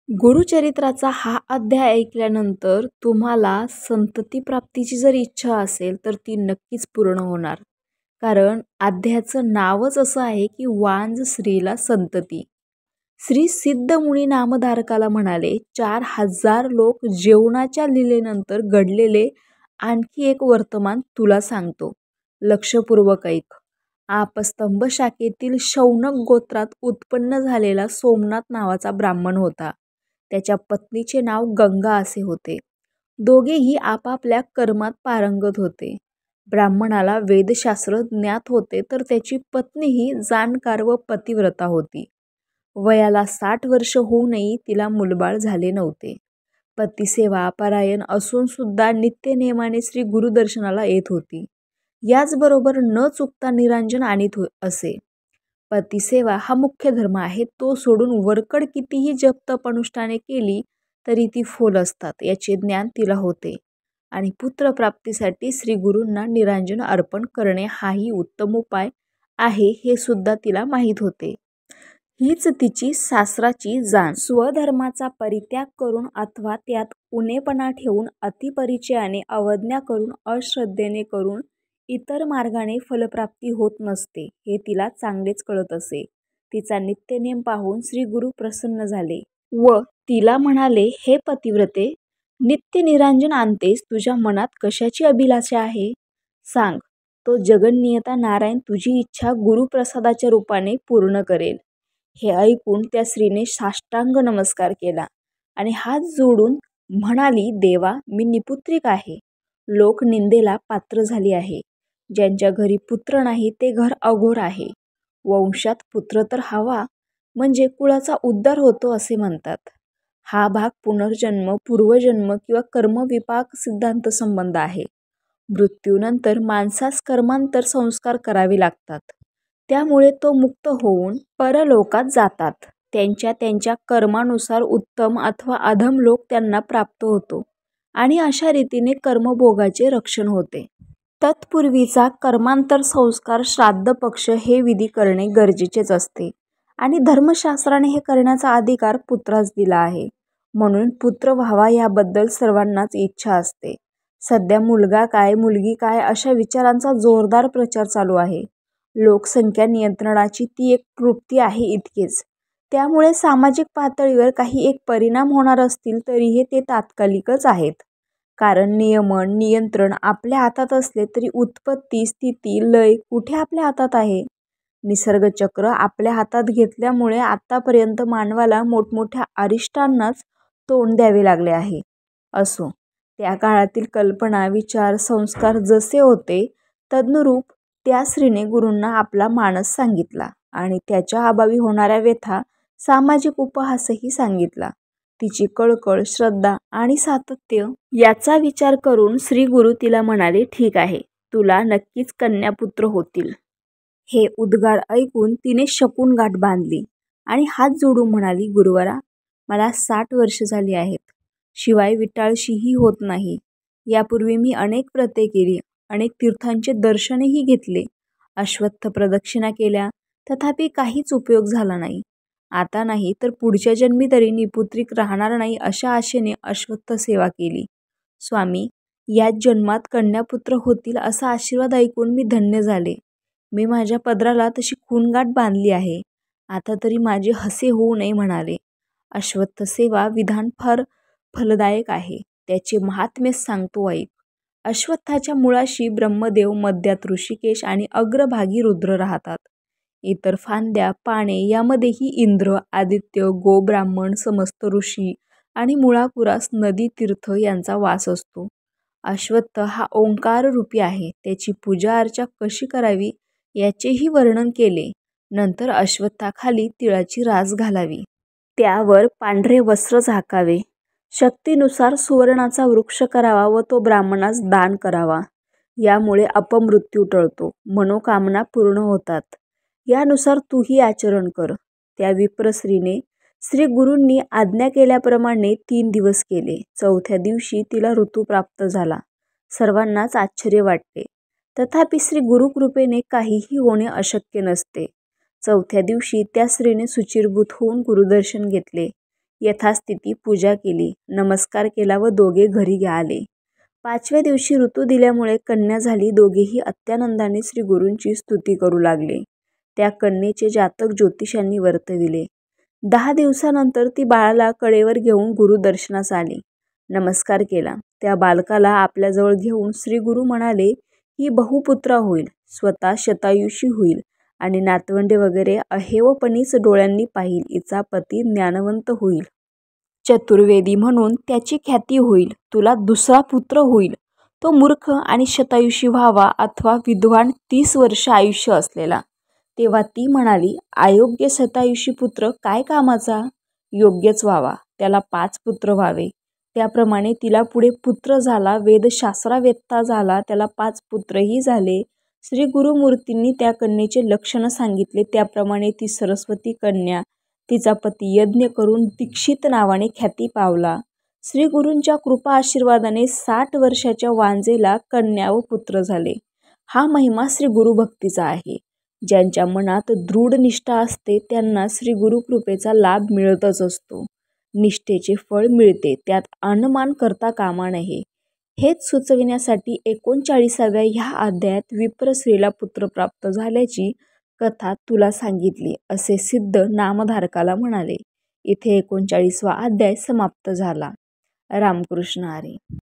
गुरुचरित्राचा हा अध्याय ऐकल्यानंतर तुम्हाला संतती प्राप्तीची जर इच्छा असेल तर ती नक्कीच पूर्ण होणार. कारण अध्यायाचं नावच असं आहे की वांज स्त्रीला संतती. श्री सिद्धमुनी नामधारकाला म्हणाले, 4000 लोक जेवणाच्या लीलेनंतर घडलेले आणखी एक वर्तमान तुला सांगतो. लक्षपूर्वक ऐक. आपस्तंभ शाखेतील शौनक गोत्रात उत्पन्न झालेला सोमनाथ नावाचा ब्राह्मण होता. त्याच्या पत्नीचे नाव गंगा असे होते. दोघेही आपापल्या कर्मात पारंगत होते. ब्राह्मणाला वेदशास्त्र ज्ञात होते तर त्याची पत्नीही जाणकार व पतिव्रता होती. वयाला 60 वर्ष होऊनही तिला मुलबाळ झाले नव्हते. पतिसेवा परायण असून सुद्धा नित्यनेमाने श्री गुरुदर्शनाला येत होती. याचबरोबर न चुकता निरांजन आणीत असे. पतिसेवा हा मुख्य धर्म आहे. तो सोडून वरकड कितीही जप तप अनुष्ठाने केली तरी ती फोल असतात याचे ज्ञान तिला होते. आणि पुत्रप्राप्तीसाठी श्री गुरूंना निरांजन अर्पण करणे हाही उत्तम उपाय आहे हे सुद्धा तिला माहीत होते. हीच तिची शास्त्राची जाण. स्वधर्माचा परित्याग करून अथवा त्यात उणेपणा ठेवून अतिपरिचयाने अवज्ञा करून अश्रद्धेने करून इतर मार्गाने फलप्राप्ती होत नसते हे तिला चांगलेच कळत असे. तिचा नित्यनेम पाहून श्री गुरु प्रसन्न झाले व तिला म्हणाले, हे पतिव्रते, नित्य निरांजन आणतेस, तुझ्या मनात कशाची अभिलाषा आहे सांग. तो जगन्नियता नारायण तुझी इच्छा गुरुप्रसादाच्या रूपाने पूर्ण करेल. हे ऐकून त्या स्त्रीने साष्टांग नमस्कार केला आणि हात जोडून म्हणाली, देवा, मी निपुत्रिक आहे. लोक निंदेला पात्र झाली आहे. ज्यांच्या घरी पुत्र नाही ते घर अघोर आहे. वंशात पुत्र तर हवा म्हणजे कुळाचा उद्धार होतो असे म्हणतात. हा भाग पुनर्जन्म, पूर्वजन्म किंवा कर्मविपाक सिद्धांत संबंध आहे. मृत्यूनंतर माणसास कर्मांतर संस्कार करावे लागतात. त्यामुळे तो मुक्त होऊन परलोकात जातात. त्यांच्या त्यांच्या कर्मानुसार उत्तम अथवा अधम लोक त्यांना प्राप्त होतो आणि अशा रीतीने कर्मभोगाचे रक्षण होते. तत्पूर्वीचा कर्मांतर संस्कार श्राद्ध पक्ष हे विधी करणे गरजेचेच असते आणि धर्मशास्त्राने हे करण्याचा अधिकार पुत्रास दिला आहे. म्हणून पुत्र व्हावा याबद्दल सर्वांनाच इच्छा असते. सध्या मुलगा काय मुलगी काय अशा विचारांचा जोरदार प्रचार चालू आहे. लोकसंख्या नियंत्रणाची ती एक कृती आहे इतकेच. त्यामुळे सामाजिक पातळीवर काही एक परिणाम होणार असतील तरीही ते तात्कालिकच आहेत. कारण नियमन नियंत्रण आपल्या हातात असले तरी उत्पत्ती स्थिती लय कुठे आपल्या हातात आहे. निसर्गचक्र आपल्या हातात घेतल्यामुळे आतापर्यंत मानवाला मोठमोठ्या अरिष्टांनाच तोंड द्यावे लागले आहे. असो, त्या काळातील कल्पना विचार संस्कार जसे होते तद्नुरूप त्या स्त्रीने गुरूंना आपला मानस सांगितला आणि त्याच्या अभावी होणाऱ्या व्यथा सामाजिक उपहासही सांगितला. तिची कळकळ श्रद्धा आणि सातत्य याचा विचार करून श्री गुरु तिला म्हणाले, ठीक आहे, तुला नक्कीच कन्यापुत्र होतील. हे उद्गार ऐकून तिने शकून गाठ बांधली आणि हात जोडून म्हणाली, गुरुवरा, मला 60 वर्ष झाली आहेत. शिवाय विटाळशीही होत नाही. यापूर्वी मी अनेक व्रते केली, अनेक तीर्थांचे दर्शनही घेतले, अश्वत्थ प्रदक्षिणा केल्या, तथापि काहीच उपयोग झाला नाही. आता नाही तर पुढच्या जन्मी तरी निपुत्रिक राहणार नाही अशा आशेने अश्वत्थ सेवा केली. स्वामी, याच जन्मात कन्यापुत्र होतील असा आशीर्वाद ऐकून मी धन्य झाले. मी माझ्या पदराला तशी खूनगाठ बांधली आहे. आता तरी माझे हसे होऊ नये म्हणाले. अश्वत्थ सेवा विधान फार फलदायक आहे. त्याचे महात्म्य सांगतो ऐक. अश्वत्थाच्या मुळाशी ब्रह्मदेव, मध्यात ऋषिकेश आणि अग्रभागी रुद्र राहतात. इतर फांद्या पाने यामध्येही इंद्र, आदित्य, गो ब्राह्मण, समस्त ऋषी आणि मुळापुरास नदी तीर्थ यांचा वास असतो. अश्वत्थ हा ओंकार रूपी आहे. त्याची पूजा अर्चा कशी करावी याचेही वर्णन केले. नंतर अश्वत्थाखाली तिळाची रास घालावी. त्यावर पांढरे वस्त्र झाकावे. शक्तीनुसार सुवर्णाचा वृक्ष करावा व तो ब्राह्मणास दान करावा. यामुळे अपमृत्यू टळतो, मनोकामना पूर्ण होतात. यानुसार तूही आचरण कर. त्या विप्रस्त्रीने श्री गुरूंनी आज्ञा केल्याप्रमाणे 3 दिवस केले. 4थ्या दिवशी तिला ऋतू प्राप्त झाला. सर्वांनाच आश्चर्य वाटले. तथापि श्री गुरुकृपेने काहीही होणे अशक्य नसते. 4थ्या दिवशी त्या स्त्रीने शुचिर्भूत होऊन गुरुदर्शन घेतले. यथास्थिती पूजा केली, नमस्कार केला व दोघे घरी आले. 5व्या दिवशी ऋतू दिल्यामुळे कन्या झाली. दोघेही अत्यानंदाने श्री गुरूंची स्तुती करू लागले. त्या कन्येचे जातक ज्योतिषांनी वर्तविले. 10 दिवसानंतर ती बाळाला कडेवर घेऊन गुरुदर्शनास आली. नमस्कार केला. त्या बालकाला आपल्याजवळ घेऊन श्री गुरु म्हणाले, ही बहुपुत्रा होईल, स्वतः शतायुषी होईल आणि नातवंडे वगैरे अहेवपणीच डोळ्यांनी पाहिल. हिचा पती ज्ञानवंत होईल, चतुर्वेदी म्हणून त्याची ख्याती होईल. तुला दुसरा पुत्र होईल, तो मूर्ख आणि शतायुषी व्हावा अथवा विद्वान 30 वर्ष आयुष्य असलेला. तेव्हा ती म्हणाली, अयोग्य शतायुषी पुत्र काय कामाचा? योग्यच व्हावा, त्याला 5 पुत्र व्हावे. त्याप्रमाणे तिला पुढे पुत्र झाला. वेदशास्त्रावेत्ता झाला, त्याला 5 पुत्रही झाले. श्री गुरुमूर्तींनी त्या कन्येचे लक्षण सांगितले. त्याप्रमाणे ती सरस्वती कन्या, तिचा पती यज्ञ करून दीक्षित नावाने ख्याती पावला. श्री गुरूंच्या कृपा आशीर्वादाने 60 वर्षाच्या वांजेला कन्या व पुत्र झाले. हा महिमा श्री गुरुभक्तीचा आहे. ज्यांच्या मनात दृढ निष्ठा असते त्यांना श्री गुरुकृपेचा लाभ मिळतच असतो. निष्ठेचे फळ मिळते, त्यात अनुमान करता कामा नये. हेच सुचविण्यासाठी 39व्या ह्या अध्यायात विप्रस्त्रीला पुत्र प्राप्त झाल्याची कथा तुला सांगितली, असे सिद्ध नामधारकाला म्हणाले. इथे 39वा अध्याय समाप्त झाला. रामकृष्ण हरी.